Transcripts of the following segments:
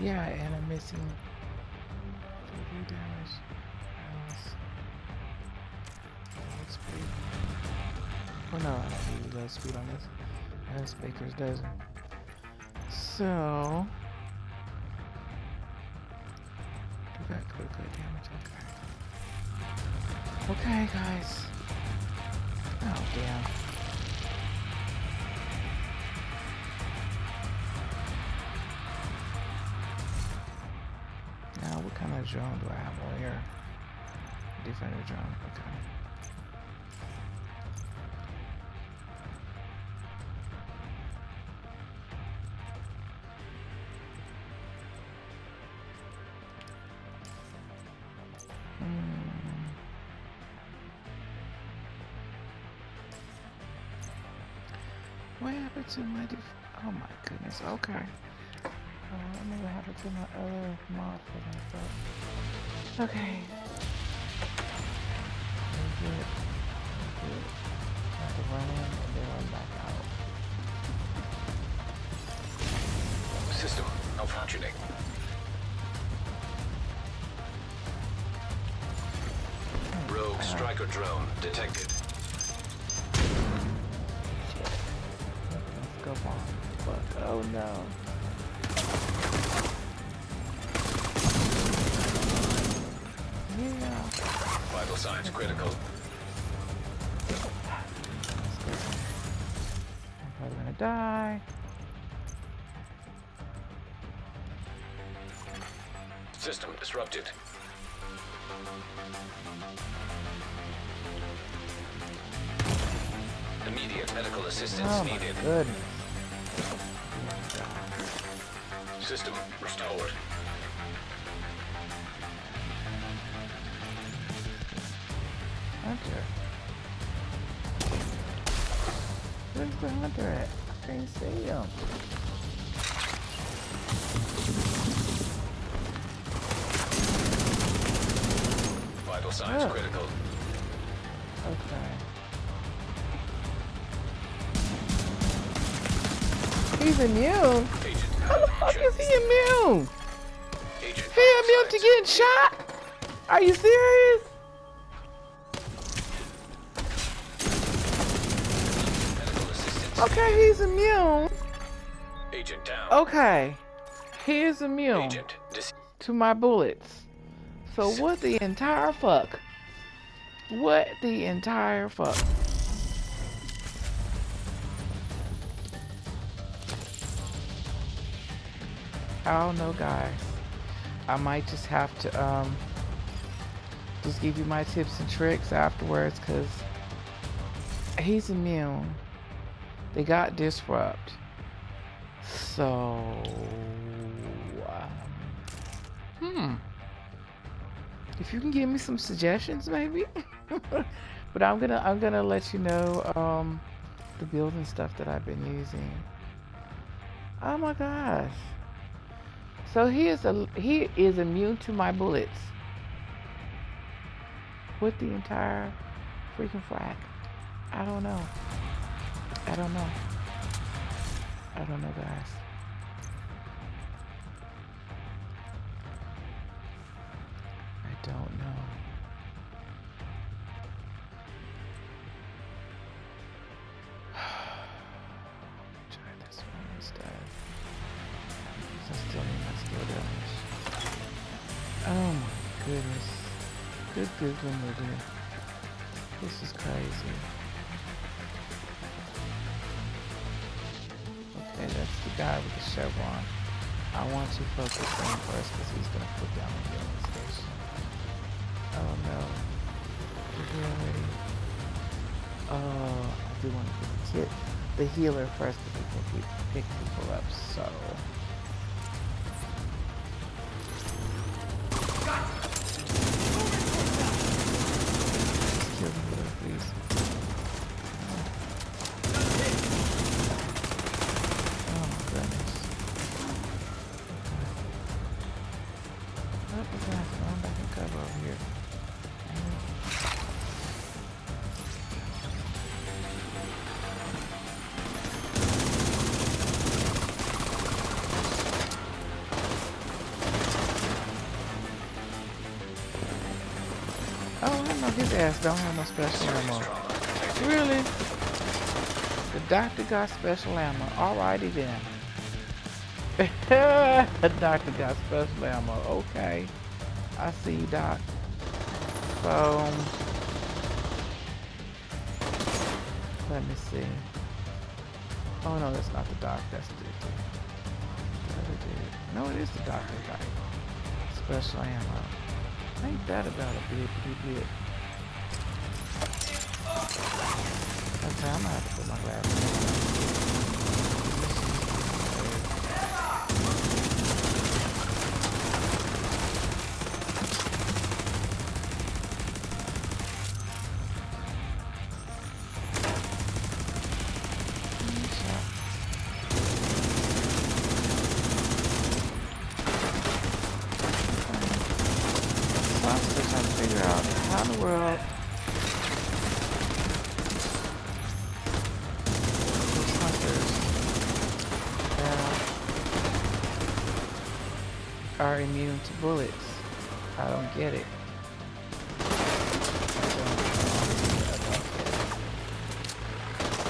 Yeah, and I'm missing 3 damage. Low speed. Oh no, I don't need low speed on this. I have Baker's dozen. So do that critical damage. Okay. Okay, guys. Oh damn. Now, what kind of drone do I have on here? Defender drone. Okay. What happened to my oh my goodness, okay. I know what happened to my other mod for that stuff. Okay. Good. Good. Have to run in and then run back out. System malfunctioning. Rogue striker drone detected. Go on. Fuck. Oh no. Yeah. Vital signs critical. I'm probably gonna die. System disrupted. Immediate medical assistance Oh my needed. goodness. System restored. Hunter. Where's the hunter at? I can't see him. Vital signs Oh. critical. Okay. He's immune? Agent. How the fuck is he immune? Agent. He immune to getting shot? Are you serious? Medical assistance. Okay, he's immune. Agent down. Okay. He is immune Agent to my bullets. So what the entire fuck? What the entire fuck? I don't know, guys. I might just have to just give you my tips and tricks afterwards, because he's immune. They got disrupt. So if you can give me some suggestions, maybe. But I'm gonna let you know the build and stuff that I've been using. Oh my gosh. So he is immune to my bullets. With the entire freaking frack. I don't know. I don't know. I don't know, guys. I don't know. Try this one instead. I still need my skill damage. Oh my goodness. Good googling will do. This is crazy. Okay, that's the guy with the chevron. I want to focus on him first because he's going to put down the healing station. Oh no. Is he already? Oh, I do want to get the healer first because he can pick people up, so. Kill the healer, please. Oh my goodness. Oh, we're gonna have to run back and cover over here. his ass don't have no special Serious ammo. trauma detected. Really? The doctor got special ammo. Alrighty then. The doctor got special ammo. Okay. I see you, Doc. So, let me see. Oh no, that's not the doc. That's the dude. The other dude. No, it is the doctor guy. Special ammo. Ain't that about a bit? Okay, I'm gonna have to put my glasses on. So I'm still trying to figure out how in the world those hunters are immune to bullets. I don't get it.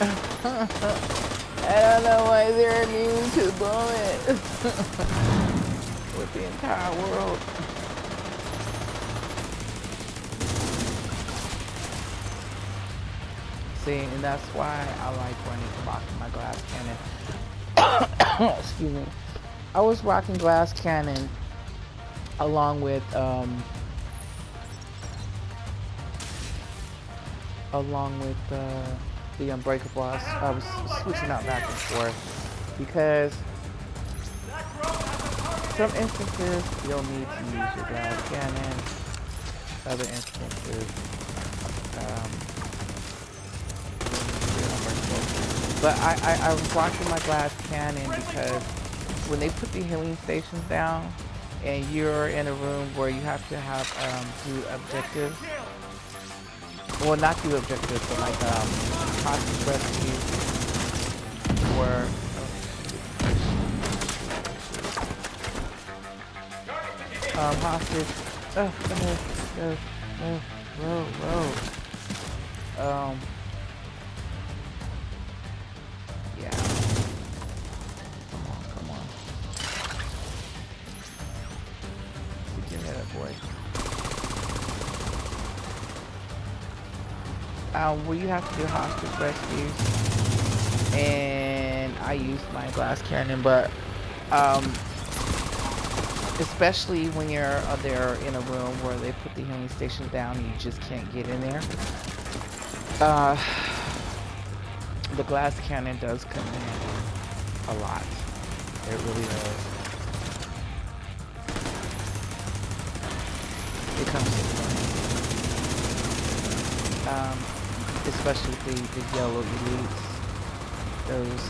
I don't know why they're immune to bullets. With the entire world. See, and that's why I like rocking my glass cannon. Excuse me. I was rocking glass cannon along with the unbreakable. I was switching out back and forth because some instances you'll need to use your glass cannon. Other instances, but I was rocking my glass cannon because when they put the healing stations down and you're in a room where you have to have do objectives, well, not do objectives, but like hostage rescue or hostage. Yeah. Come on. Give me that boy. Where you have to do hostage rescues, and I used my glass cannon, but especially when you're there in a room where they put the healing station down and you just can't get in there. The glass cannon does come in a lot. It really does. It comes in especially the yellow elites. Those,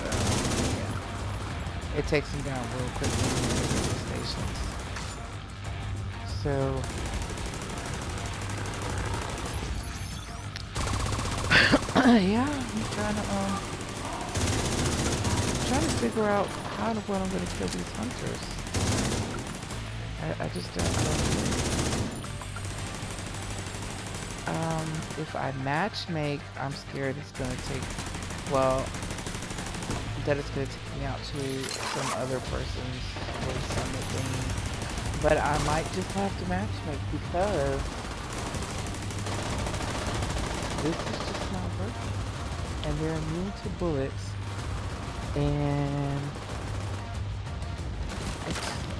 yeah. It takes them down real quickly in the healing stations. So, yeah, I'm trying to figure out how in the world I'm going to kill these hunters. I just don't know. If I match make, I'm scared it's going to take, well, that it's going to take me out to some other person's summit thing. But I might just have to match make because this is just not working. And they're immune to bullets. And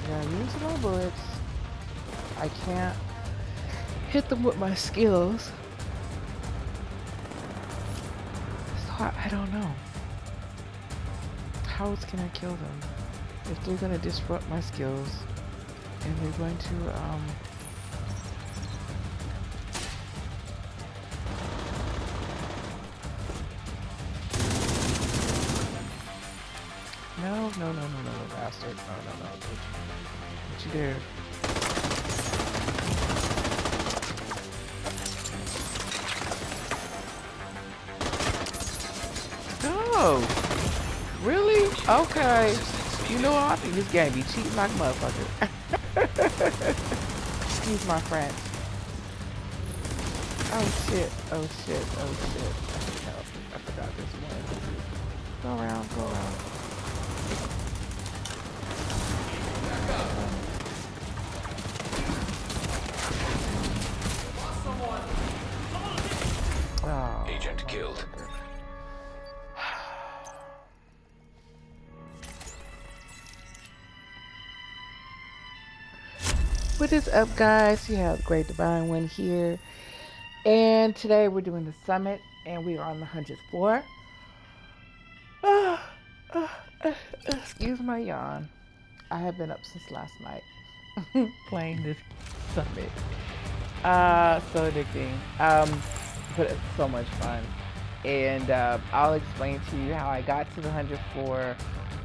they're immune to my bullets. I can't hit them with my skills. So I don't know. How else can I kill them? If they're gonna disrupt my skills and they're going to No, bastard. No. Don't you dare. No! Really? Okay. You know what? I think this game be cheating like a motherfucker. Excuse my French. Oh shit, oh shit, oh shit. I forgot this one. Go around, go around. Oh, Agent killed. What is up, guys? You have the Great Divine One here. And today we're doing the summit, and we are on the 100th floor. Excuse my yawn. I have been up since last night playing this summit. So addicting. But it's so much fun. And I'll explain to you how I got to the 100th floor,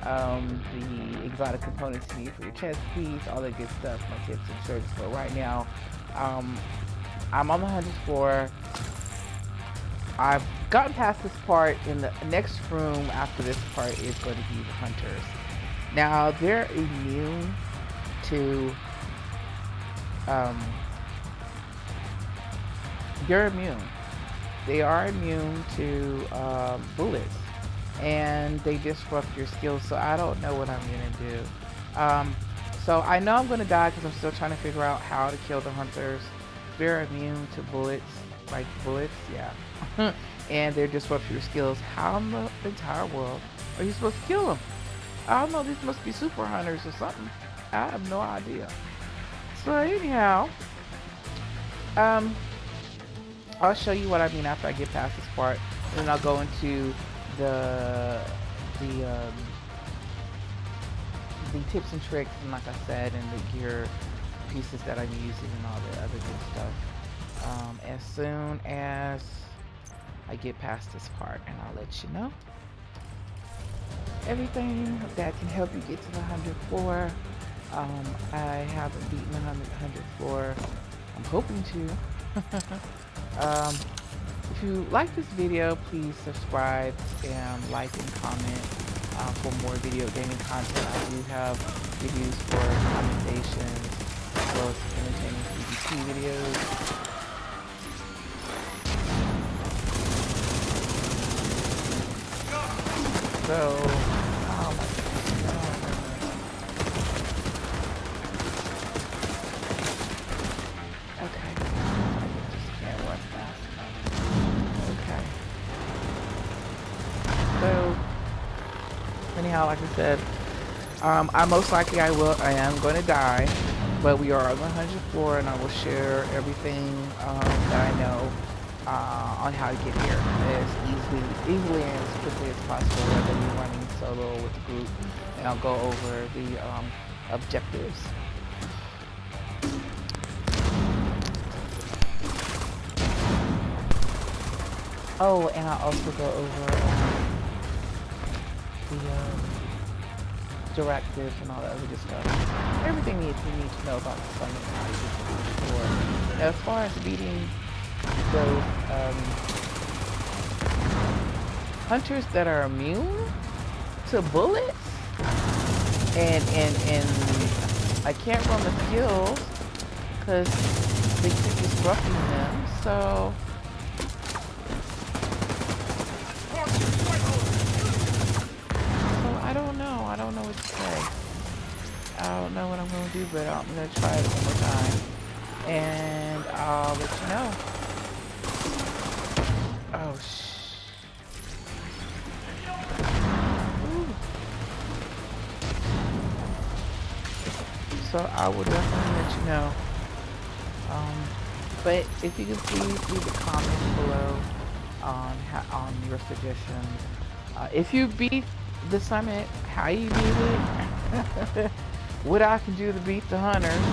the exotic components you need for your chest piece, all that good stuff, my tips and tricks. So right now, I'm on the 100th floor. I've gotten past this part. In the next room after this part is going to be the hunters. Now they're immune to they are immune to bullets, and they disrupt your skills. So I don't know what I'm gonna do. So I know I'm gonna die because I'm still trying to figure out how to kill the hunters. They're immune to bullets, like bullets, yeah. And they disrupt your skills. How in the entire world are you supposed to kill them? I don't know, these must be super hunters or something. I have no idea. So anyhow, I'll show you what I mean after I get past this part, and then I'll go into the tips and tricks, and like I said, and the gear pieces that I'm using and all the other good stuff. As soon as I get past this part, and I'll let you know everything that can help you get to the 100th floor. I haven't beaten the 100th floor. I'm hoping to. If you like this video, please subscribe and like and comment for more video gaming content. I do have videos for commendations as well as entertaining PvP videos. So, oh my God. Okay. I just can't run fast enough. Okay. So, anyhow, like I said, I most likely I am going to die, but we are on the 100th floor, and I will share everything that I know on how to get here as easily and as quickly as possible, whether you're running solo with the group, and I'll go over the objectives. Oh, and I'll also go over the directives and all that other good stuff. Everything you need to know about the summit and how to get to the floor. Now, as far as beating those hunters that are immune to bullets, and I can't run the skills because they keep disrupting them. So I don't know what to say. I don't know what I'm gonna do, but I'm gonna try it one more time, and I'll let you know. Oh So I will definitely let you know. But if you can please leave a comment below on your suggestions. If you beat the summit, how you beat it, what I can do to beat the hunters.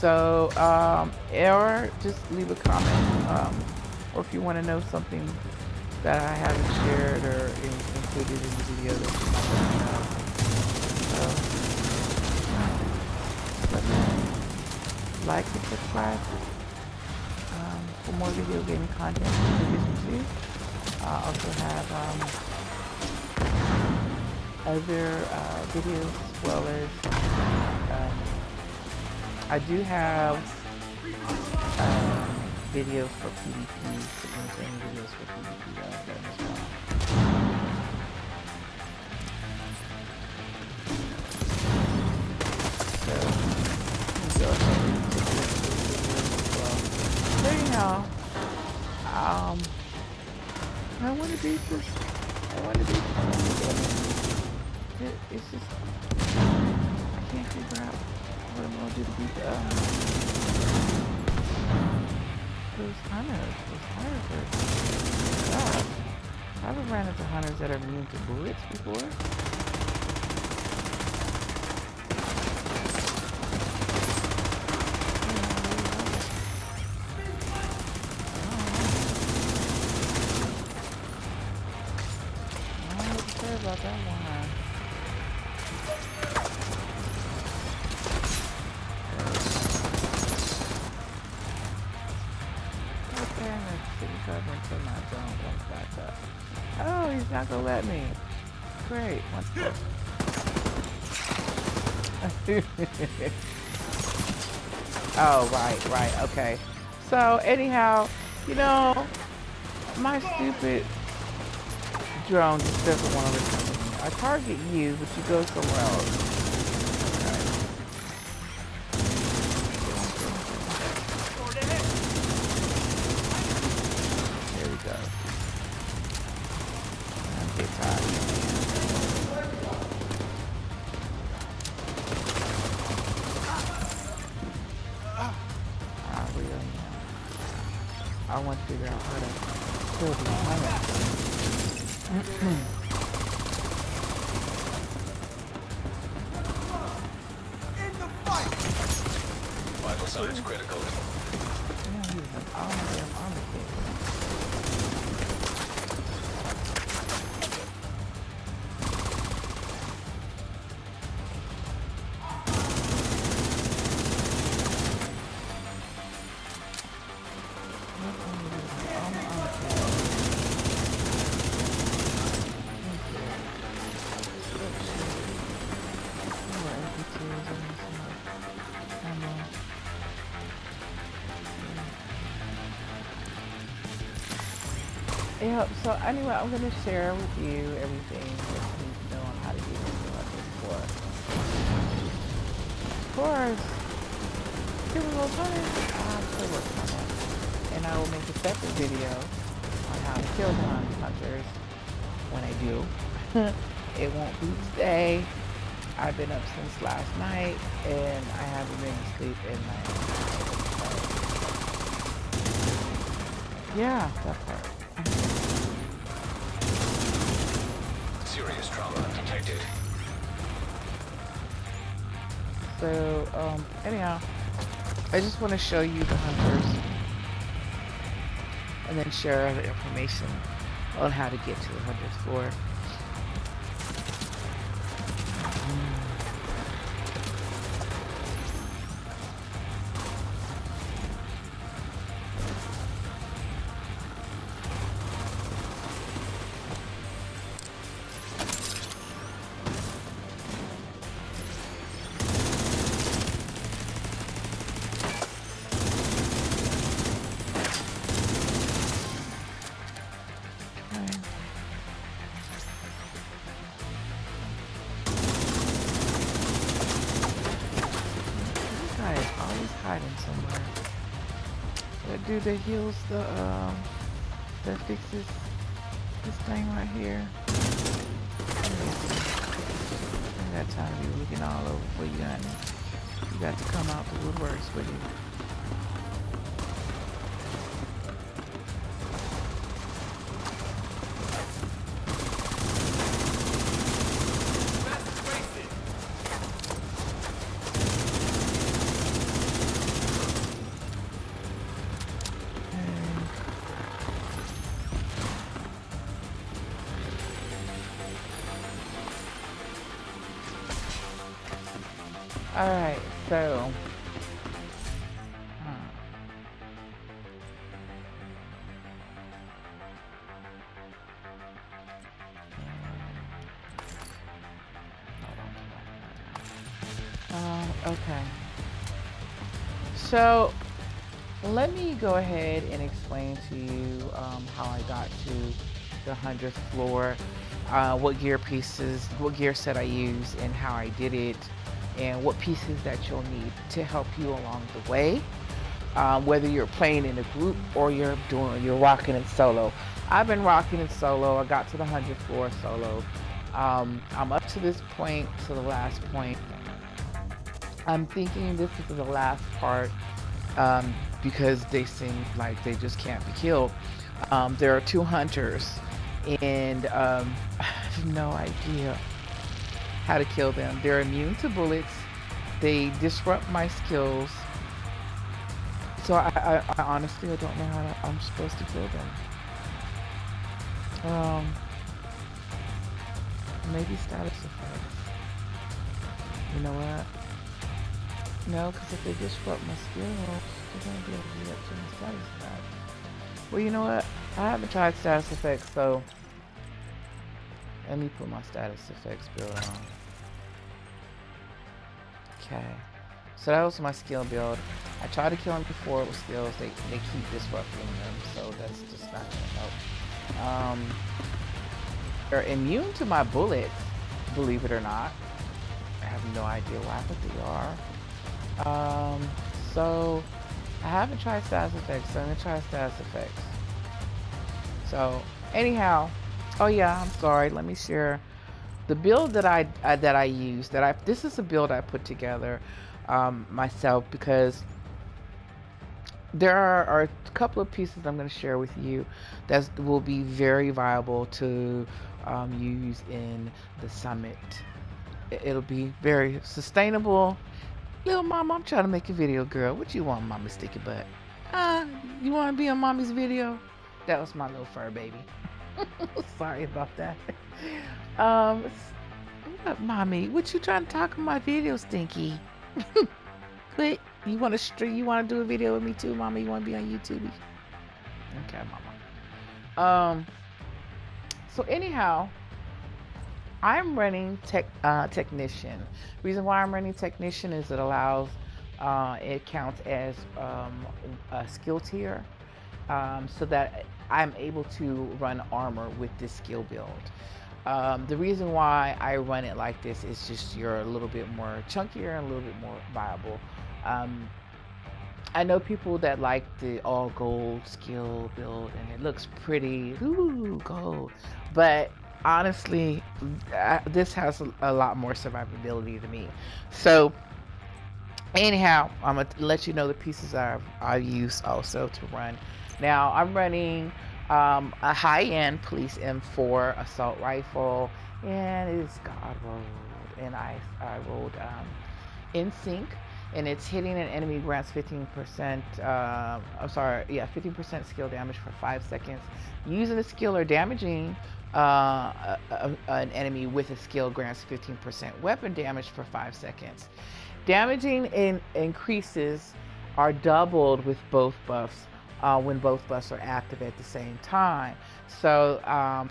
Or just leave a comment. Or if you want to know something that I haven't shared or included in the video that you might want to know. Like and subscribe for more video gaming content in addition to. I also have other videos as well as I do have videos for PvP, simultaneous videos for PvP that I've done as well. So, go ahead and take this video as well. So anyhow, I want to beat this. I want to beat this. It's just, I can't figure out what I'm going to do to beat those hunters. Those hunters are, I haven't ran into hunters that are immune to bullets before. About that one. Okay, let's see if I went to my zone once back up. Oh, he's not gonna let me. Great. What's this? Oh, right, okay. So anyhow, you know, my stupid drone just doesn't want to listen to me. I target you, but you go somewhere else. There we go. I'm getting tired. I want to figure out how to kill the hunter. Vital signs critical. Yeah, he's an armor kid. Yeah, so anyway, I'm going to share with you everything that you need to know on how to get into Hunter 4. Of course, killing those hunters, I'm still working on that. And I will make a separate video on how to kill the hunters when I do. It won't be today. I've been up since last night, and I haven't been asleep at night. So, yeah, that part. Serious trauma detected. So, anyhow, I just want to show you the hunters and then share the information on how to get to the hunters floor. Hiding somewhere. That dude that heals that fixes this thing right here. I got time to be looking all over for you, honey. You got to come out the woodworks with you. Alright, so okay. So let me go ahead and explain to you how I got to the 100th floor, what gear pieces, what gear set I use, and how I did it, and what pieces that you'll need to help you along the way. Whether you're playing in a group or you're rocking it solo. I've been rocking it solo. I got to the 100th floor solo. I'm up to this point, to the last point. I'm thinking this is the last part because they seem like they just can't be killed. There are two hunters, and I have no idea how to kill them. They're immune to bullets. They disrupt my skills. So I honestly, I don't know how I'm supposed to kill them. Maybe status effects. You know what? No, because if they disrupt my skills, they're going to be able to react to my status effects. Well, you know what? I haven't tried status effects, so let me put my status effects build on. Okay. So that was my skill build. I tried to kill them before with skills. They keep disrupting them, so that's just not gonna help. They're immune to my bullets, believe it or not. I have no idea why, but they are. So I haven't tried status effects, so I'm gonna try status effects. So anyhow, oh yeah, I'm sorry. Let me share the build that I use. This is a build I put together myself because there are a couple of pieces I'm going to share with you that will be very viable to use in the summit. It'll be very sustainable. Little mama, I'm trying to make a video, girl. What you want, mama sticky butt? You want to be on mommy's video? That was my little fur baby. Sorry about that. What, mommy? What you trying to talk on my video, Stinky? But you want to stream? You want to do a video with me too, mama? You want to be on YouTube? Okay, mama. So anyhow, I'm running technician. Reason why I'm running technician is it allows it counts as a skill tier, so that I'm able to run armor with this skill build. The reason why I run it like this is just you're a little bit more chunkier and a little bit more viable. I know people that like the all gold skill build and it looks pretty, ooh, gold, but honestly, this has a lot more survivability to me. So anyhow, I'm gonna let you know the pieces I've used also to run. Now I'm running a high-end police M4 assault rifle, and it's God rolled, and I rolled in sync, and it's hitting an enemy grants 15%. I'm sorry, yeah, 15% skill damage for 5 seconds. Using a skill or damaging an enemy with a skill grants 15% weapon damage for 5 seconds. Damaging increases are doubled with both buffs. When both buffs are active at the same time. So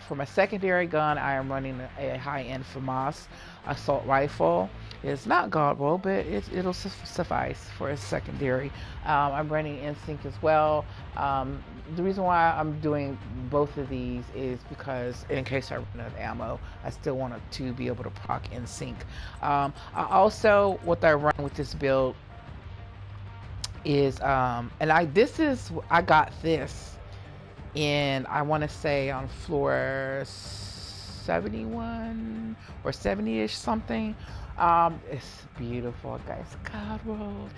for my secondary gun, I am running a high-end FAMAS assault rifle. It's not God roll, but it'll suffice for a secondary. I'm running NSYNC as well. The reason why I'm doing both of these is because in case I run out of ammo, I still want to be able to proc NSYNC. I also, what I run with this build is and I got this in, I want to say on floor 71 or 70-ish something. It's beautiful, guys. God rolled.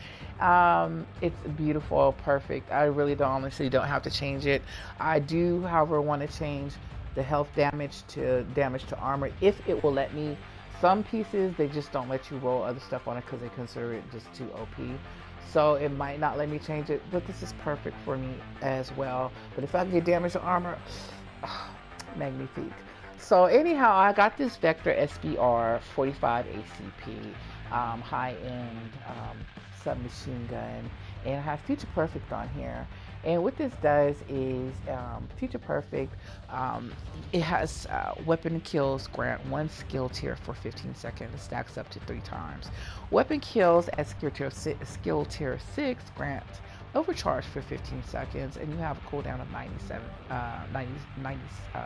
It's beautiful, perfect. I really honestly don't have to change it. I do, however, want to change the health damage to armor if it will let me. Some pieces they just don't let you roll other stuff on it because they consider it just too OP. So it might not let me change it, but this is perfect for me as well. But if I can get damage to armor, magnifique. So anyhow, I got this Vector SBR 45 ACP high-end submachine gun, and I have Future Perfect on here. And what this does is Future Perfect, it has weapon kills grant 1 skill tier for 15 seconds. It stacks up to 3 times. Weapon kills at skill tier 6 grant overcharge for 15 seconds, and you have a cooldown of 90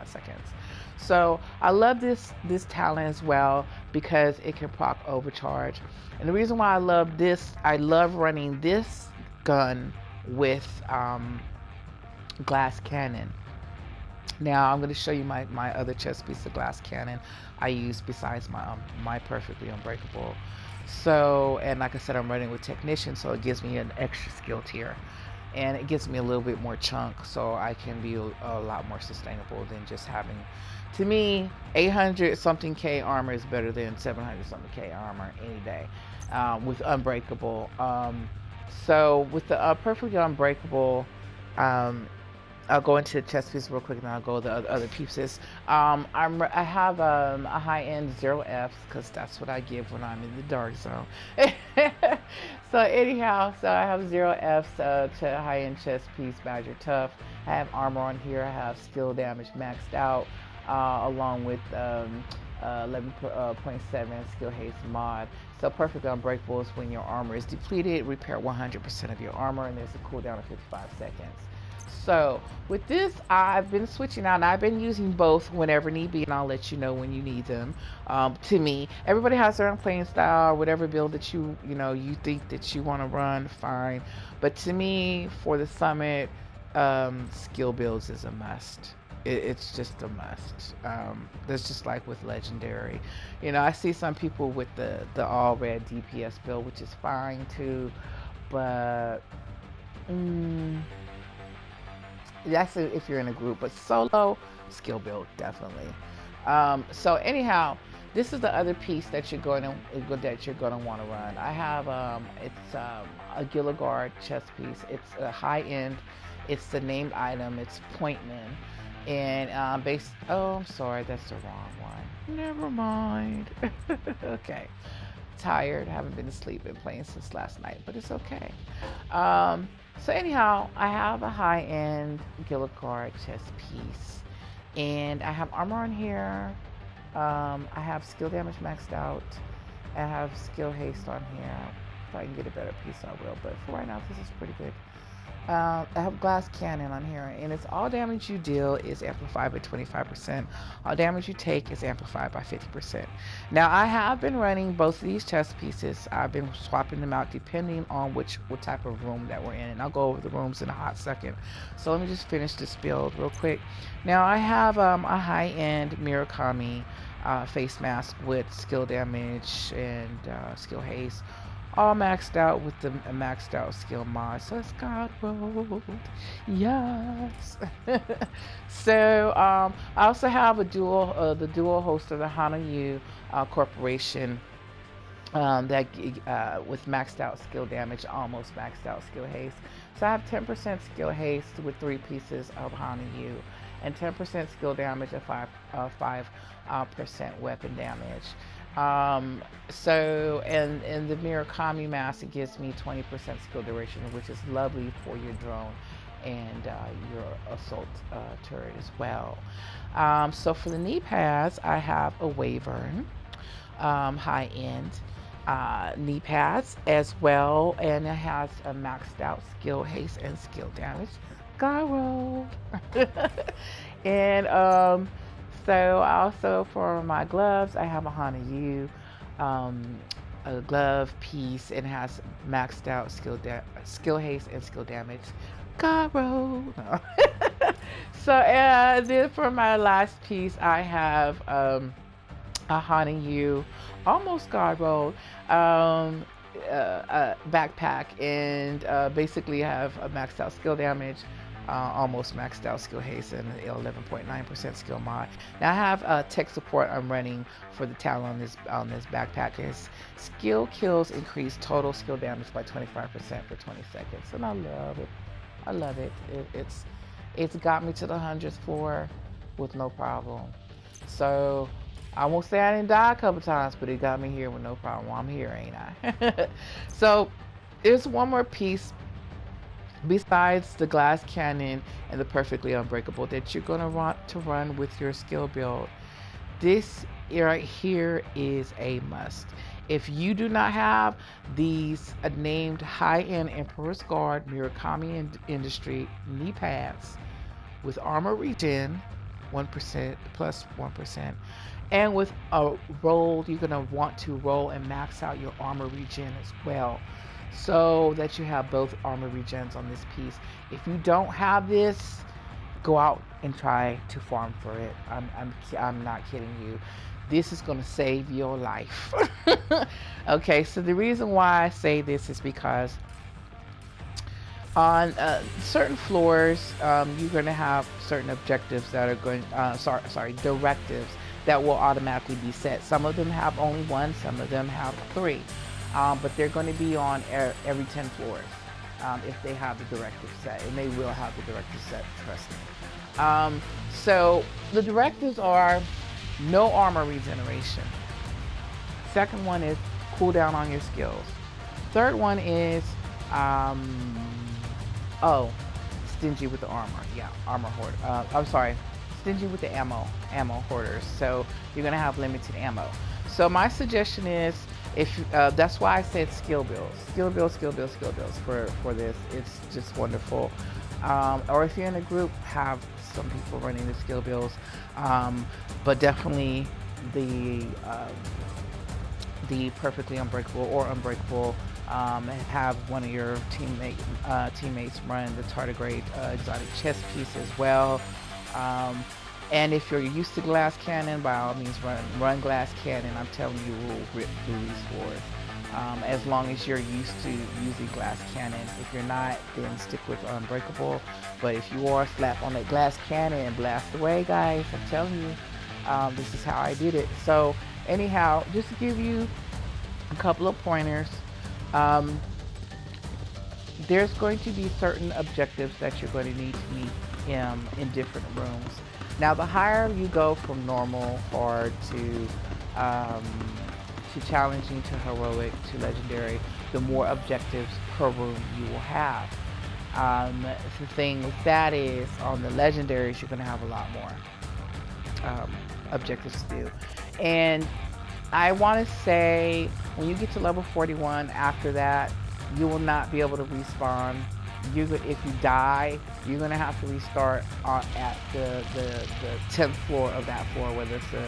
seconds. So I love this talent as well because it can proc overcharge. And the reason why I love this, I love running this gun with glass cannon. Now I'm going to show you my other chest piece of glass cannon I use besides my perfectly unbreakable. So, and like I said, I'm running with technician, so it gives me an extra skill tier, and it gives me a little bit more chunk, so I can be a lot more sustainable than just having. To me, 800 something K armor is better than 700 something K armor any day with unbreakable. So with the perfectly unbreakable, I'll go into the chest piece real quick, and then I'll go to the other pieces. I have a high-end 0Fs because that's what I give when I'm in the dark zone. So anyhow, so I have 0Fs to high-end chest piece, Badger Tough. I have armor on here. I have skill damage maxed out, along with 11.7 skill haste mod. So perfectly unbreakable is when your armor is depleted, repair 100% of your armor, and there's a cooldown of 55 seconds. So with this, I've been switching out, and I've been using both whenever need be, and I'll let you know when you need them. To me, everybody has their own playing style, whatever build that you think that you want to run, fine. But to me, for the summit, skill builds is a must. It's just a must. That's just like with legendary. I see some people with the all red DPS build, which is fine too, but that's if you're in a group. But solo, skill build definitely. So anyhow, this is the other piece that you're going to want to run. I have it's a Gilligard chest piece. It's a high end. It's the named item. It's Pointman. And oh, I'm sorry, that's the wrong one. Never mind. Okay. Tired, haven't been asleep, been playing since last night, but it's okay. So anyhow, I have a high-end Gilligard chest piece, and I have armor on here. I have skill damage maxed out. I have skill haste on here. If I can get a better piece, I will, but for right now, this is pretty good. I have glass cannon on here, and it's all damage you deal is amplified by 25%. All damage you take is amplified by 50%. Now, I have been running both of these chest pieces. I've been swapping them out depending on what type of room that we're in, and I'll go over the rooms in a hot second. So let me just finish this build real quick. Now, I have a high-end Murakami face mask with skill damage and skill haste, all maxed out with the maxed out skill mod. So it's God rolled. Yes. So I also have a the dual host of the Hanayu Corporation that with maxed out skill damage, almost maxed out skill haste. So I have 10% skill haste with 3 pieces of Hanayu, and 10% skill damage and 5% weapon damage. So and the Murakami mask, it gives me 20% skill duration, which is lovely for your drone and your assault turret as well. So for the knee pads, I have a Wyvern high-end knee pads as well, and it has a maxed out skill haste and skill damage. Gyro. And so also for my gloves, I have a Hanayu a glove piece, and has maxed out skill haste and skill damage. Gyro. No. So then for my last piece, I have a Hanayu almost Gyro backpack, and basically have a maxed out skill damage, almost maxed out skill haste, and 11.9% skill mod. Now I have tech support I'm running for the talent on this backpack. Is skill kills increase total skill damage by 25% for 20 seconds, and I love it. I love it. It's got me to the 100th floor with no problem. So I won't say I didn't die a couple times, but it got me here with no problem. Well, I'm here, ain't I? So there's one more piece besides the glass cannon and the perfectly unbreakable that you're going to want to run with your skill build. This right here is a must. If you do not have these named high-end Emperor's Guard Murakami Industry knee pads with armor regen 1% plus 1%, and with a roll, you're gonna want to roll and max out your armor regen as well, so that you have both armor regens on this piece. If you don't have this, go out and try to farm for it. I'm not kidding you. This is going to save your life. Okay, so the reason why I say this is because on certain floors, you're going to have certain objectives that are going, directives that will automatically be set. Some of them have only one, some of them have three, but they're going to be on every 10 floors. If they have the directive set, and they will have the directive set, trust me. So the directives are no armor regeneration. Second one is cooldown on your skills. Third one is stingy with the armor. Yeah, armor hoard. I'm sorry, stingy with the ammo hoarders. So you're gonna have limited ammo. So my suggestion is, if that's why I said skill builds for this. It's just wonderful. Or if you're in a group, have some people running the skill builds. But definitely the perfectly unbreakable or unbreakable. Have one of your teammates run the tardigrade exotic chest piece as well. And if you're used to glass cannon, by all means run glass cannon. I'm telling you, we'll rip through these floors. As long as you're used to using glass cannon. If you're not, then stick with unbreakable. But if you are, slap on that glass cannon and blast away, guys. I'm telling you, this is how I did it. So anyhow, just to give you a couple of pointers, there's going to be certain objectives that you're going to need to meet in different rooms. Now, the higher you go from normal, hard to challenging, to heroic, to legendary, the more objectives per room you will have. The thing with that is, on the legendaries, you're going to have a lot more objectives to do. And I want to say, when you get to level 41, after that, you will not be able to respawn. If you die, you're going to have to restart at the 10th floor of that floor, whether it's the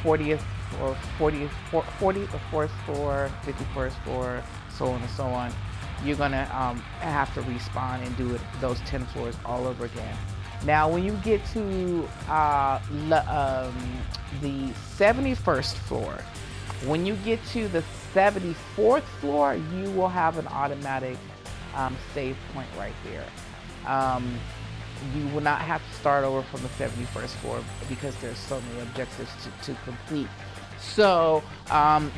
40th or 4th floor, 51st floor, so on and so on. You're going to have to respawn and do those 10 floors all over again. Now, when you get to the 71st floor, when you get to the 74th floor, you will have an automatic save point right there. You will not have to start over from the 71st floor because there's so many objectives to complete. So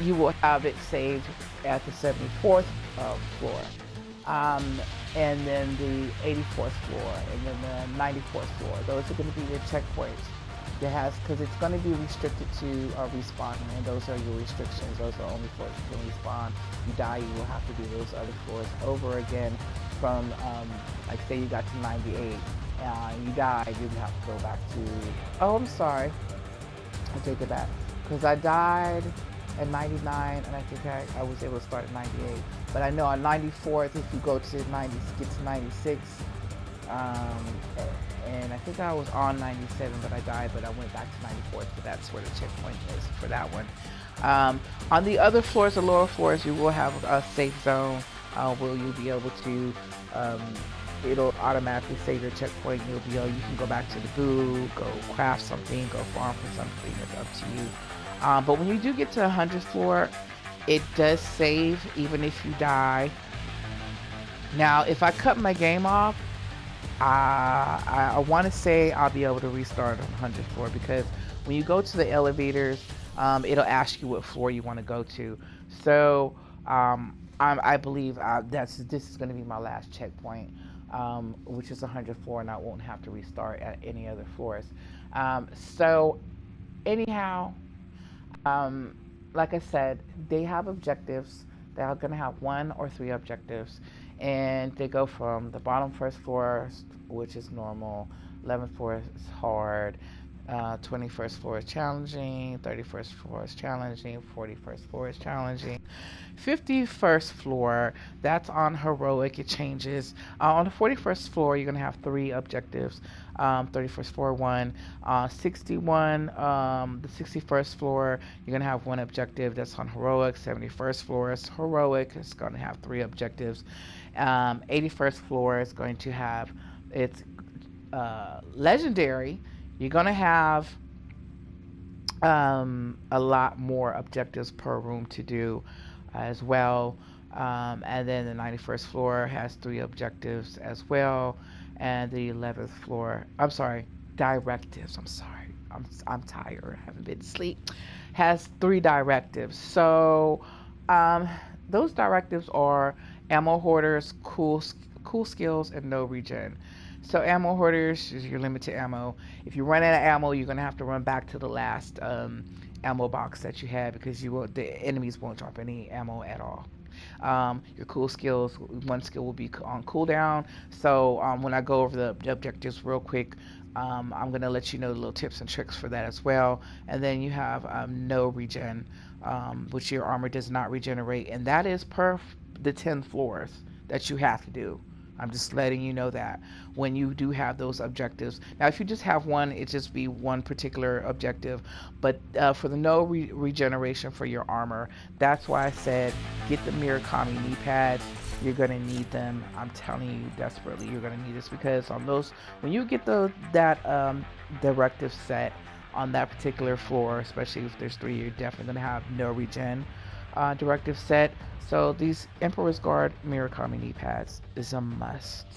you will have it saved at the 74th floor. And then the 84th floor, and then the 94th floor. Those are going to be your checkpoints. Because it's going to be restricted to respawning, and those are your restrictions. Those are only floors you can respawn. You die, you will have to do those other floors over again from, like say you got to 98, you died, you have to go back to, oh, I'm sorry, I take it back, because I died at 99, and I think I was able to start at 98, but I know on 94th, if you go to get to 96, and I think I was on 97, but I died, but I went back to 94th, so that's where the checkpoint is for that one. On the other floors, the lower floors, you will have a safe zone where you'll be able to, it'll automatically save your checkpoint. You can go back to the boo, go craft something, go farm for something, it's up to you. But when you do get to the 100th floor, it does save even if you die. Now, if I cut my game off, I want to say I'll be able to restart on 100th floor, because when you go to the elevators, it'll ask you what floor you want to go to. So I believe this is going to be my last checkpoint, which is 100th floor, and I won't have to restart at any other floors. So anyhow, like I said, they have objectives. They're going to have 1 or 3 objectives. And they go from the bottom first floor, which is normal, 11th floor is hard, 21st floor is challenging, 31st floor is challenging, 41st floor is challenging. 51st floor, that's on heroic. It changes. On the 41st floor, you're going to have three objectives. 31st floor, one. 61, the 61st floor, you're going to have one objective. That's on heroic. 71st floor is heroic. It's going to have three objectives. 81st floor is going to have, it's legendary. You're going to have a lot more objectives per room to do as well. And then the 91st floor has three objectives as well. And the 11th floor, I'm sorry, directives. I'm sorry. I'm tired. I haven't been to sleep. Has three directives. So those directives are ammo hoarders, cool skills, and no regen. So ammo hoarders is your limited ammo. If you run out of ammo, you're gonna have to run back to the last ammo box that you had, because the enemies won't drop any ammo at all. Your cool skills, one skill will be on cooldown. So when I go over the objectives real quick, I'm gonna let you know the little tips and tricks for that as well. And then you have no regen, which your armor does not regenerate, and that is per the 10 floors that you have to do. I'm just letting you know that when you do have those objectives. Now, if you just have one, it just be one particular objective. But for the no regeneration for your armor, that's why I said get the Mirakami knee pads. You're gonna need them. I'm telling you desperately, you're gonna need this, because on those, when you get that directive set on that particular floor, especially if there's three, you're definitely gonna have no regen directive set. So these Emperor's Guard Mirakami knee pads is a must.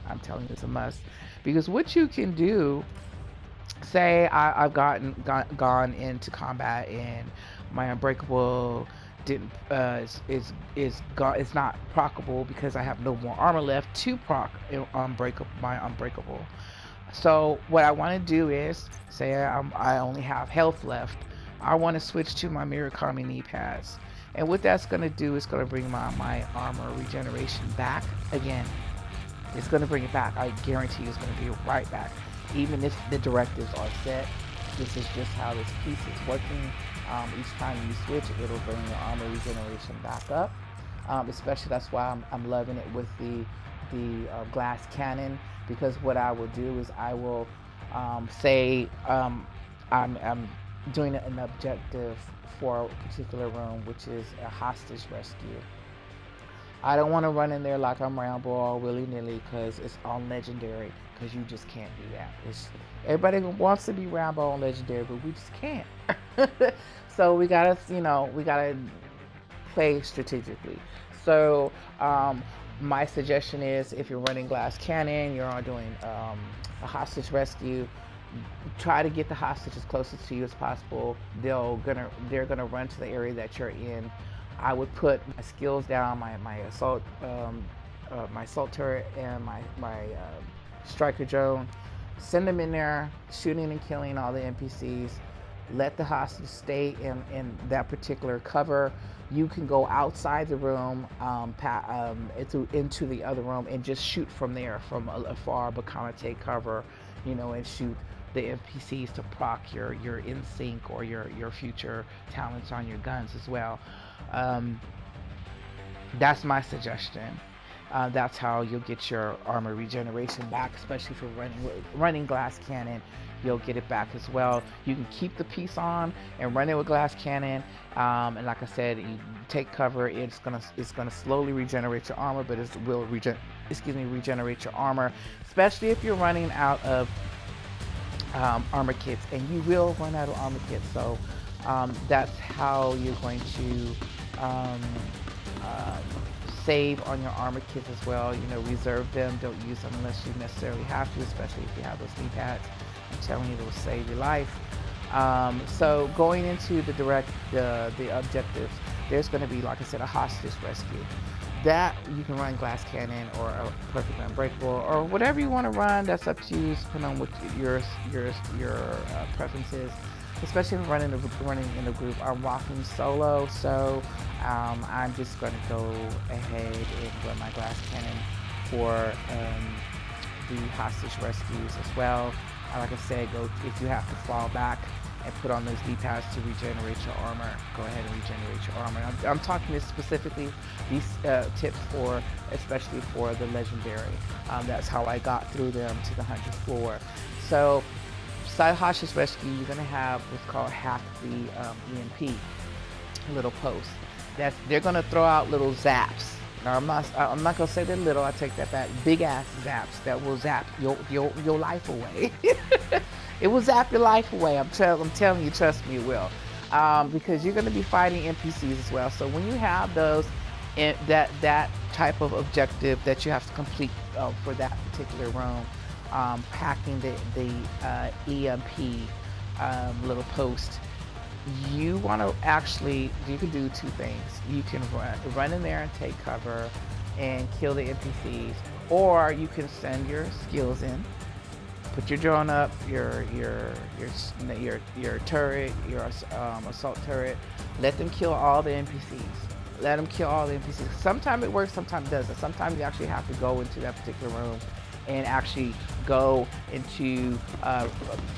I'm telling you, it's a must, because what you can do, say I've gone into combat and my unbreakable didn't is gone. It's not proccable because I have no more armor left to proc my unbreakable. So what I want to do is, say I only have health left, I want to switch to my Mirakami knee pads. And what that's going to do is going to bring my armor regeneration back again. It's going to bring it back. I guarantee it's going to be right back. Even if the directives are set, this is just how this piece is working. Each time you switch, it'll bring your armor regeneration back up. Especially that's why I'm loving it with the glass cannon, because what I will do is I will say I'm doing an objective for a particular room, which is a hostage rescue. I don't want to run in there like I'm Rambo all willy-nilly, because it's on legendary, because you just can't do that. Everybody wants to be Rambo on legendary, but we just can't. So we gotta play strategically. So my suggestion is, if you're running glass cannon, you're doing a hostage rescue, try to get the hostages closest to you as possible. They're gonna run to the area that you're in. I would put my skills down, my assault turret and my striker drone. Send them in there, shooting and killing all the NPCs. Let the hostage stay in that particular cover. You can go outside the room, into the other room, and just shoot from there, from afar, but kind of take cover, and shoot the NPCs to proc your in sync or your future talents on your guns as well. That's my suggestion. That's how you'll get your armor regeneration back, especially if you're running glass cannon. You'll get it back as well. You can keep the piece on and run it with glass cannon, and like I said, you take cover. It's gonna slowly regenerate your armor, but it will regenerate your armor, especially if you're running out of armor kits, and you will run out of armor kits. So that's how you're going to save on your armor kits as well. Reserve them. Don't use them unless you necessarily have to, especially if you have those knee pads. I'm telling you, it'll save your life. So going into the objectives, there's going to be, like I said, a hostage rescue. That you can run glass cannon or a perfect unbreakable or whatever you want to run. That's up to you, depending on what your preferences. Especially if running in a group. I'm walking solo, so I'm just going to go ahead and run my glass cannon for the hostage rescues as well. like I said, go if you have to fall back and put on those D-pads to regenerate your armor. Go ahead and regenerate your armor. I'm talking this specifically, these tips for, especially for the legendary. That's how I got through them to the 100th floor. So, beside Hostage Rescue, you're gonna have what's called hack the EMP little post. They're gonna throw out little zaps. Now I'm not gonna say they're little. I take that back. Big ass zaps that will zap your life away. It will zap your life away. I'm telling you, trust me, it will. Because you're gonna be fighting NPCs as well. So when you have those, that type of objective that you have to complete for that particular room, hacking the EMP little post. You want to you can do two things. You can run in there and take cover and kill the NPCs, or you can send your skills in, put your drone up, your turret, your assault turret, let them kill all the NPCs. Let them kill all the NPCs. Sometimes it works, sometimes it doesn't. Sometimes you actually have to go into that particular room and actually go into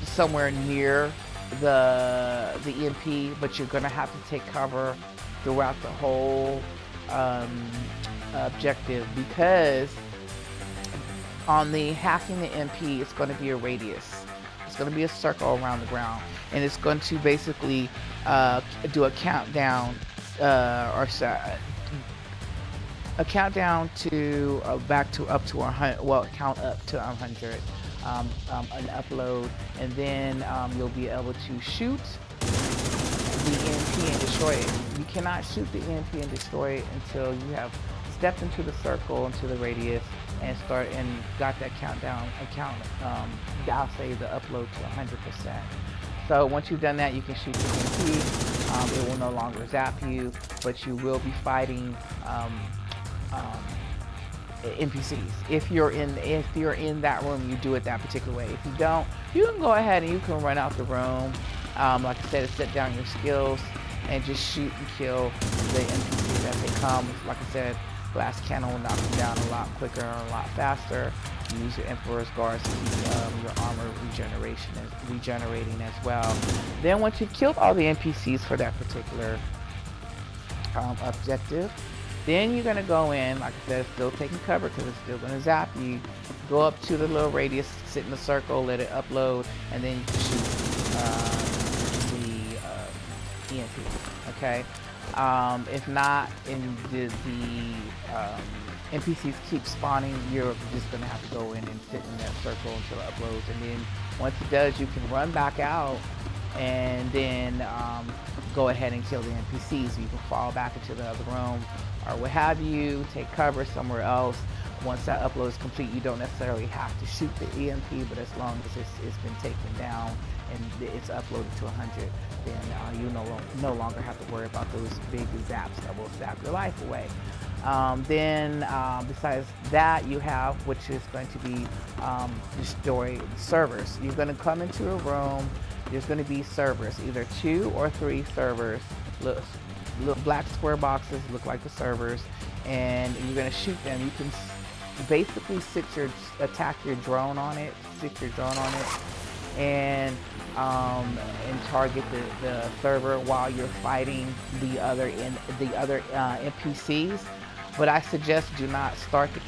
somewhere near the EMP, but you're gonna have to take cover throughout the whole objective, because on the hacking the EMP, it's going to be a radius. It's going to be a circle around the ground, and it's going to basically do a countdown a countdown to back to up to 100. Well, count up to 100. An upload, and then you'll be able to shoot the EMP and destroy it. You cannot shoot the EMP and destroy it until you have stepped into the circle, into the radius, and got that countdown account. I'll say the upload to 100%. So once you've done that, you can shoot the EMP. It will no longer zap you, but you will be fighting NPCs. If you're in that room, you do it that particular way. If you don't, you can go ahead and you can run out the room. Like I said, set down your skills and just shoot and kill the NPCs as they come. Like I said, glass cannon will knock them down a lot quicker and a lot faster. You use your Emperor's Guards to keep your armor regenerating as well. Then once you've killed all the NPCs for that particular objective, then you're going to go in, like I said, still taking cover because it's still going to zap you. Go up to the little radius, sit in the circle, let it upload, and then you can shoot the EMP. Okay? If not, and the NPCs keep spawning, you're just going to have to go in and sit in that circle until it uploads. And then once it does, you can run back out and then go ahead and kill the NPCs. You can fall back into the other room or what have you, take cover somewhere else. Once that upload is complete, you don't necessarily have to shoot the EMP, but as long as it's been taken down and it's uploaded to 100, then you no longer have to worry about those big zaps that will zap your life away. Besides that, you have, which is going to be destroy servers. You're going to come into a room. There's going to be servers, either 2 or 3 servers. Little black square boxes look like the servers, and you're going to shoot them. You can basically attack your drone on it, and target the server while you're fighting the other NPCs. But I suggest do not start the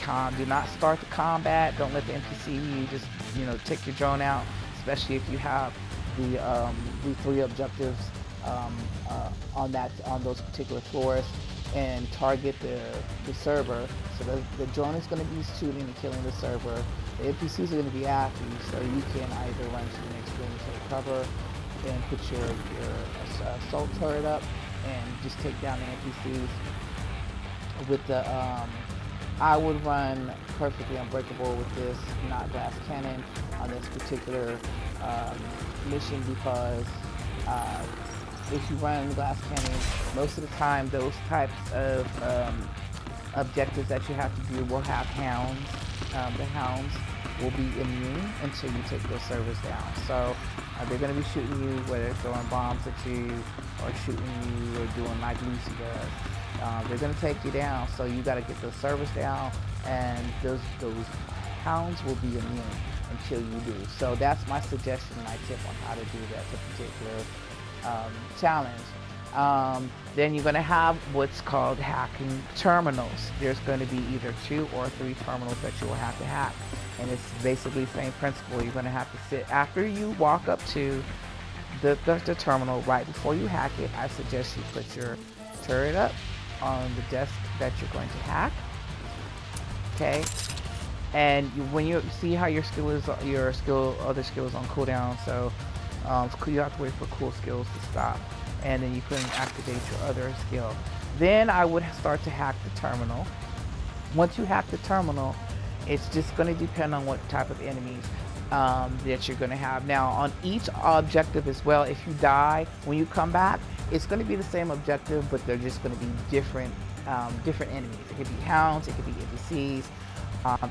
combat. Don't let the NPC just take your drone out, especially if you have the 3 objectives on those particular floors, and target the server. So the drone is going to be shooting and killing the server. The NPCs are going to be after you, so you can either run to the next room and take cover, and put your assault turret up, and just take down the NPCs. With the I would run perfectly unbreakable with this, not glass cannon, on this particular mission, because if you run glass cannon, most of the time those types of objectives that you have to do will have hounds. The hounds will be immune until you take those servers down. So they're going to be shooting you, whether it's throwing bombs at you or shooting you or doing like Lucy does. They're going to take you down, so you got to get those servers down, and those hounds will be immune. And until you do. So that's my suggestion, my tip on how to do that particular challenge. Then you're going to have what's called hacking terminals. There's going to be either 2 or 3 terminals that you will have to hack. And it's basically the same principle. You're going to have to sit after you walk up to the terminal right before you hack it. I suggest you put your turret up on the desk that you're going to hack. Okay, and when you see how your other skill is on cooldown, so you have to wait for cool skills to stop, and then you can activate your other skill. Then I would start to hack the terminal. Once you hack the terminal, it's just going to depend on what type of enemies that you're going to have. Now on each objective as well, if you die, when you come back, it's going to be the same objective, but they're just going to be different enemies. It could be hounds, it could be NPCs,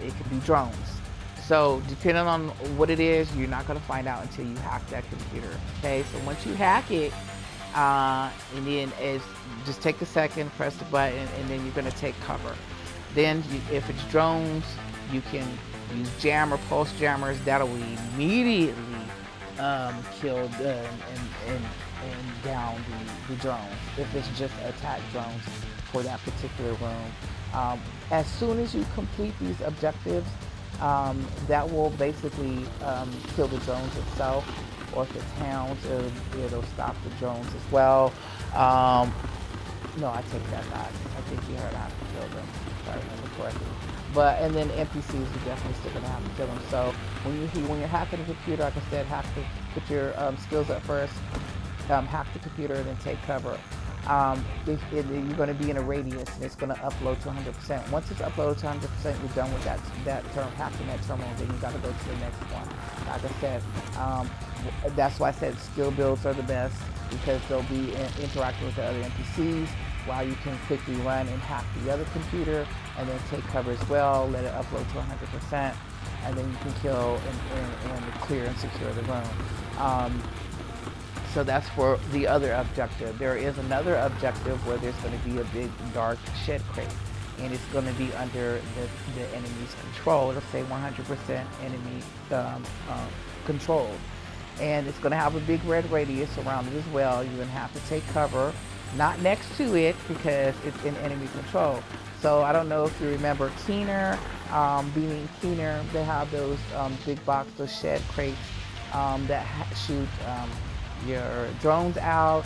it could be drones. So depending on what it is, you're not going to find out until you hack that computer. Okay, so once you hack it, and then just take a second, press the button, and then you're going to take cover. Then if it's drones, you can use jammer, pulse jammers. That'll immediately kill and down the drones if it's just attack drones for that particular room. As soon as you complete these objectives, that will basically kill the drones itself, or if it's hounds, it'll stop the drones as well. No, I take that back. I think you heard I have to kill them, if I remember correctly. And then NPCs, you're definitely still gonna have to kill them. So when you're hacking the computer, like I said, put your skills up first. Hack the computer and then take cover. You're going to be in a radius, and it's going to upload to 100%. Once it's uploaded to 100%, you're done with hacking that terminal. Then you got to go to the next one. Like I said, that's why I said skill builds are the best, because they'll be interacting with the other NPCs while you can quickly run and hack the other computer and then take cover as well. Let it upload to 100%, and then you can kill and clear and secure the room. So that's for the other objective. There is another objective where there's going to be a big dark shed crate, and it's going to be under the enemy's control. It'll say 100% enemy controlled, and it's going to have a big red radius around it as well. You're going to have to take cover, not next to it, because it's in enemy control. So I don't know if you remember Keener, being Keener, they have those big box, those shed crates that shoot your drones out,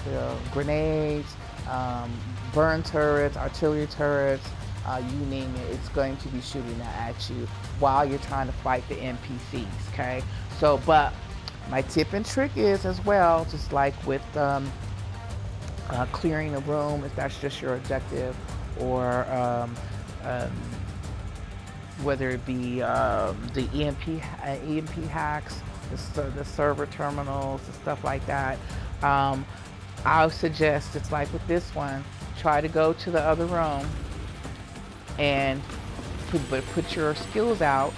grenades, burn turrets, artillery turrets, you name it, it's going to be shooting that at you while you're trying to fight the NPCs, okay? So, but my tip and trick is as well, just like with clearing a room, if that's just your objective, or whether it be the EMP hacks, the server terminals and stuff like that. I would suggest, it's like with this one, try to go to the other room and put your skills out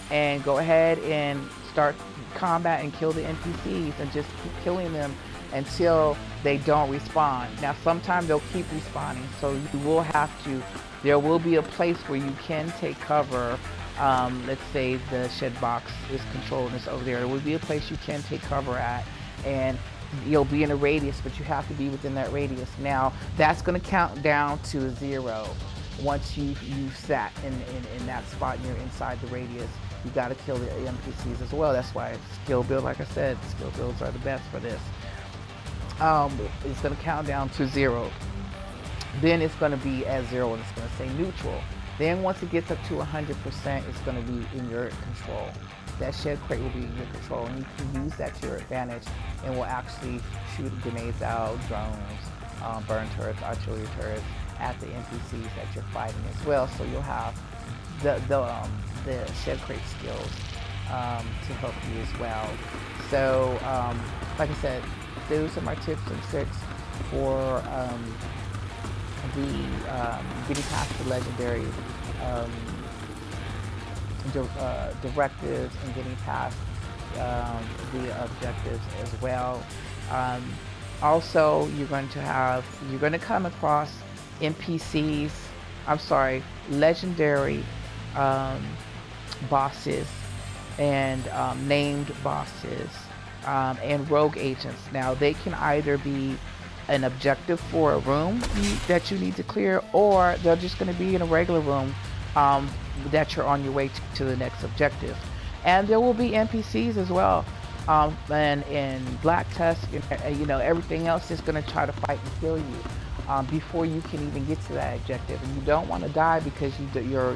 and go ahead and start combat and kill the NPCs, and just keep killing them until they don't respawn. Now sometimes they'll keep respawning, so you will have to, there will be a place where you can take cover. Let's say the shed box is controlled and it's over there. There will be a place you can take cover at, and you'll be in a radius, but you have to be within that radius. Now that's going to count down to 0 once you've sat in that spot and you're inside the radius. You got to kill the NPCs as well. That's why skill build, like I said, skill builds are the best for this. It's going to count down to 0. Then it's going to be at 0 and it's going to say neutral. Then once it gets up to 100%, it's going to be in your control. That shed crate will be in your control, and you can use that to your advantage, and will actually shoot grenades out, drones, burn turrets, artillery turrets at the NPCs that you're fighting as well. So you'll have the shed crate skills to help you as well. So like I said, those are my tips and tricks for getting past the legendary directives and getting past the objectives as well. Also, you're going to come across NPCs, legendary bosses and named bosses and rogue agents. Now they can either be an objective for a room that you need to clear, or they're just going to be in a regular room that you're on your way to the next objective. And there will be NPCs as well, and Black Tusk, and everything else is going to try to fight and kill you before you can even get to that objective. And you don't want to die because your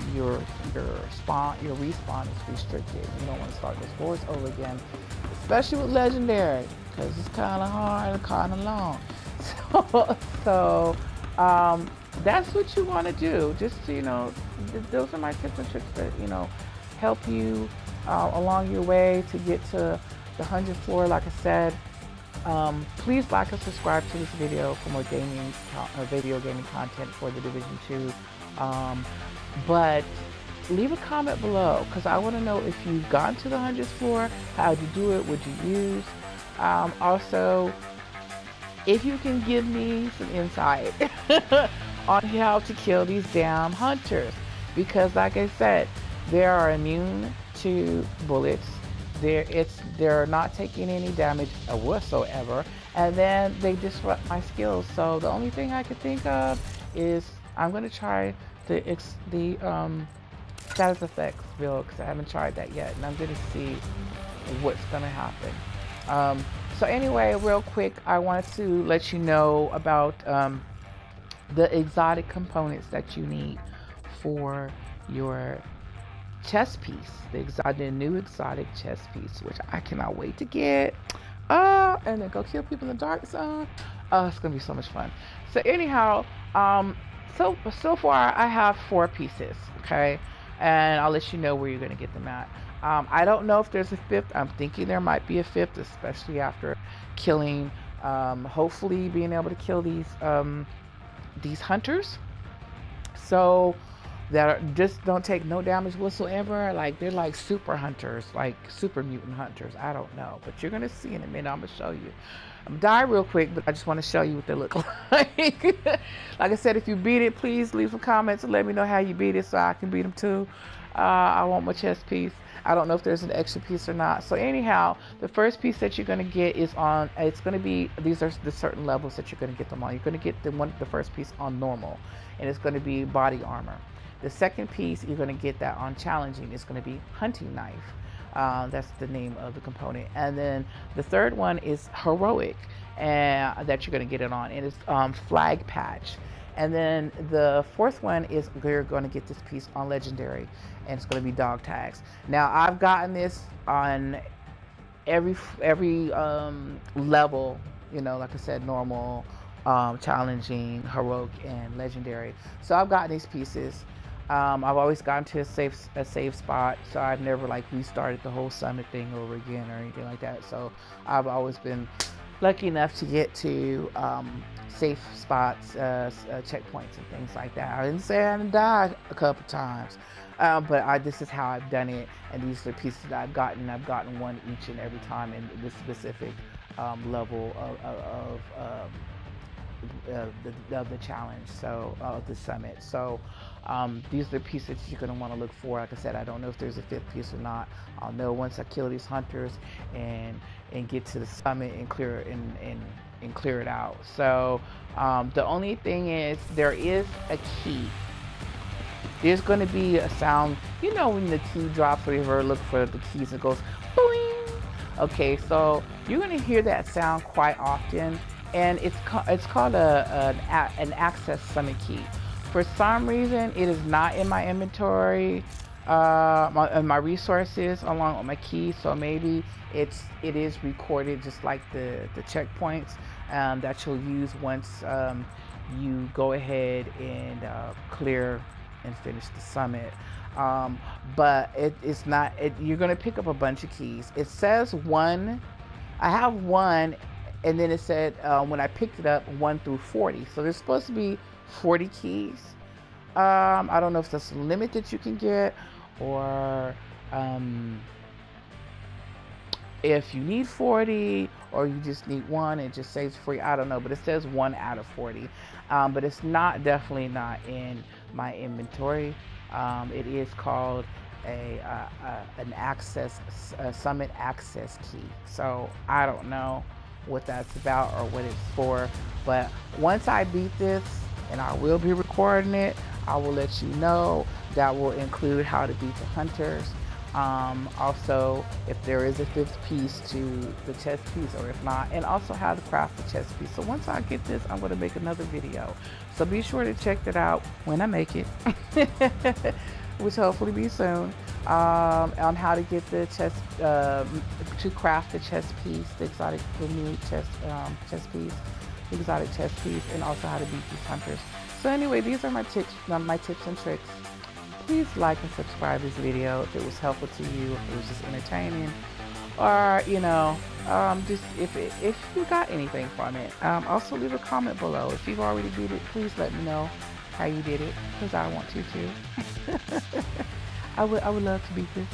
respawn is restricted. You don't want to start those wars over again, especially with legendary, because it's kind of hard and kind of long. So that's what you want to do. Just those are my tips and tricks that help you along your way to get to the 100th floor. Like I said, please like and subscribe to this video for more video gaming content for the Division 2. But leave a comment below, because I want to know if you've gotten to the 100th floor, how'd you do it, what'd you use? Also, if you can give me some insight on how to kill these damn hunters, because like I said, they are immune to bullets. They're not taking any damage whatsoever, and then they disrupt my skills. So the only thing I could think of is I'm going to try the status effects build, because I haven't tried that yet, and I'm going to see what's going to happen. So anyway, real quick, I wanted to let you know about the exotic components that you need for your chess piece, the new exotic chess piece, which I cannot wait to get. And then go kill people in the dark zone. It's gonna be so much fun. So anyhow, so far I have 4 pieces, okay, and I'll let you know where you're gonna get them at. I don't know if there's a 5th. I'm thinking there might be a 5th, especially after killing, hopefully being able to kill these hunters. So that just don't take no damage whatsoever. Like, they're like super hunters, like super mutant hunters. I don't know, but you're gonna see in a minute. I'm gonna show you. I'm gonna die real quick, but I just want to show you what they look like. Like I said, if you beat it, please leave some comments and let me know how you beat it, so I can beat them too. I want my chess piece. I don't know if there's an extra piece or not. So anyhow, the first piece that you're going to get is on, it's going to be, these are the certain levels that you're going to get them on. You're going to get the first piece on normal, and it's going to be body armor. The second piece, you're going to get that on challenging. It's going to be hunting knife. That's the name of the component. And then the third one is heroic, that you're going to get it on, and it's flag patch. And then the fourth one is you're going to get this piece on legendary, and it's going to be dog tags. Now I've gotten this on every level, like I said, normal, challenging, heroic, and legendary. So I've gotten these pieces. I've always gotten to a safe spot, so I've never like restarted the whole summit thing over again or anything like that. So I've always been lucky enough to get to safe spots, checkpoints and things like that. I didn't say I hadn't died a couple times, but this is how I've done it, and these are the pieces that I've gotten. I've gotten one each and every time in this specific level of the challenge, so the summit. So these are the pieces you're going to want to look for. Like I said, I don't know if there's a 5th piece or not. I'll know once I kill these hunters and get to the summit and clear it out. So the only thing is, there is a key. There's going to be a sound, when the key drops, or you ever look for the keys, it goes boing. Okay, so you're going to hear that sound quite often, and it's called an access summit key. For some reason, it is not in my inventory, my resources along with my keys. So maybe it is recorded just like the checkpoints that you'll use once you go ahead and clear and finish the summit. But it's not. You're gonna pick up a bunch of keys. It says 1. I have 1, and then it said when I picked it up 1 through 40. So there's supposed to be 40 keys. I don't know if that's the limit that you can get, or if you need 40, or you just need 1, it just saves free. I don't know, but it says 1 out of 40. But it's definitely not in my inventory. It is called an access, a summit access key. So I don't know what that's about or what it's for, but once I beat this, and I will be recording it, I will let you know. That will include how to beat the hunters. Also, if there is a 5th piece to the chest piece or if not, and also how to craft the chest piece. So once I get this, I'm going to make another video. So be sure to check that out when I make it, which hopefully be soon, on how to get the chest, to craft the chest piece, the exotic, the new chest piece, the exotic chest piece, and also how to beat these hunters. So anyway, these are my tips and tricks. Please like and subscribe this video if it was helpful to you, if it was just entertaining, or just if you got anything from it. Also leave a comment below. If you've already beat it, please let me know how you did it, because I want to too. I would love to beat this,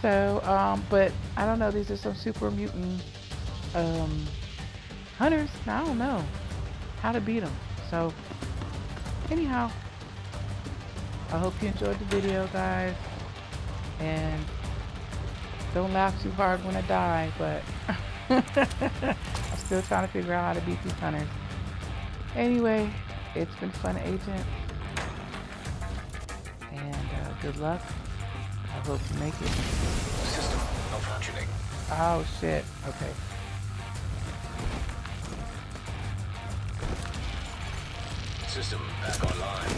So but I don't know, these are some super mutant hunters. I don't know how to beat them. So anyhow, I hope you enjoyed the video, guys, and don't laugh too hard when I die, but I'm still trying to figure out how to beat these hunters. Anyway, it's been fun, Agent, and good luck. I hope you make it. System malfunctioning. Oh shit, okay. System back online.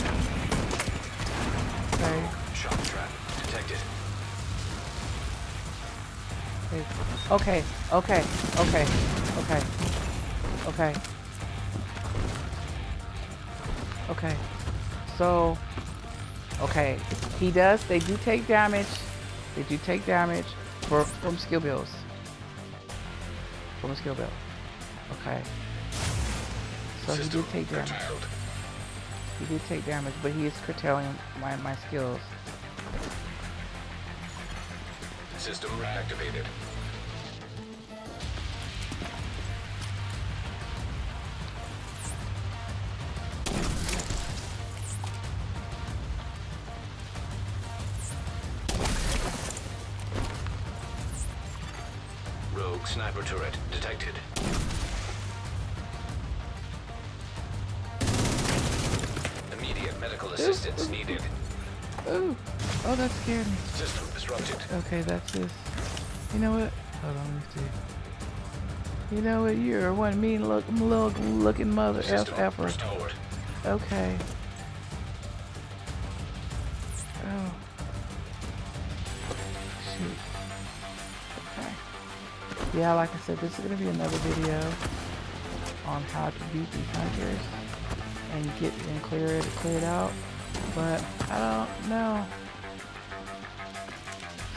Okay. Shock trap detected. Okay. Okay. So, okay. They do take damage. They do take damage from skill builds. From a skill build. Okay. So he did take damage. He did take damage, but he is curtailing my skills. System reactivated. Rogue sniper turret detected. Immediate medical assistance needed. Oh, that scared me. System disrupted. Okay, that's this. You know what? Hold on, let me see. You know what? You're one mean looking mother effer. Restored. Okay. Oh. Shoot. Okay. Yeah, like I said, this is gonna be another video on how to beat these hunters and clear it out. But I don't know.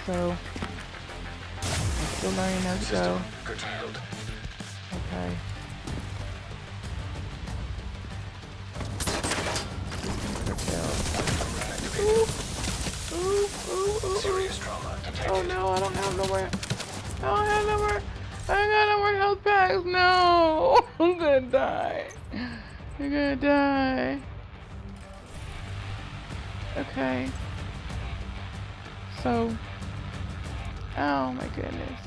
So I'm still learning as I go. Curtailed. Okay. Ooh. Serious trauma detected. Oh no, I don't have nowhere. I ain't got no more health packs. No, I'm gonna die. Okay. So, oh my goodness.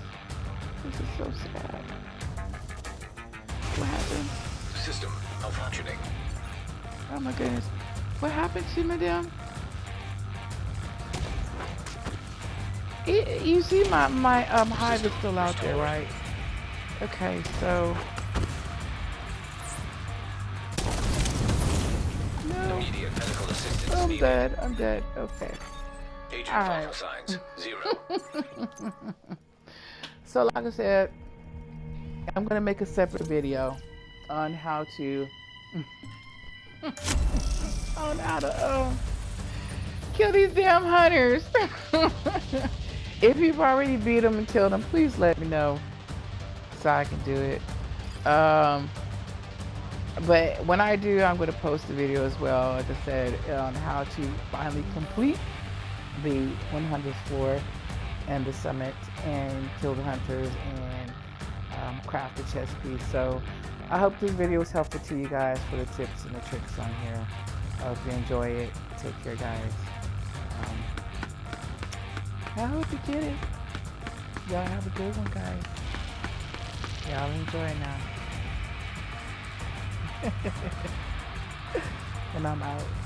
This is so sad. What happened? System malfunctioning. Oh my goodness. What happened to Madame? You see my hive is still out there, right? Okay, so no. Immediate medical assistance needed. I'm dead. Okay. Agent All vital right. signs 0. So like I said, I'm gonna make a separate video on how to kill these damn hunters. If you've already beat them and killed them, please let me know so I can do it. But when I do, I'm going to post a video as well, like I said, on how to finally complete the 100th floor and the summit and kill the hunters and craft the chest piece. So I hope this video was helpful to you guys for the tips and the tricks on here. I hope you enjoy it. Take care, guys. I hope you get it. Y'all have a good one, guys. Y'all enjoy now. And I'm out.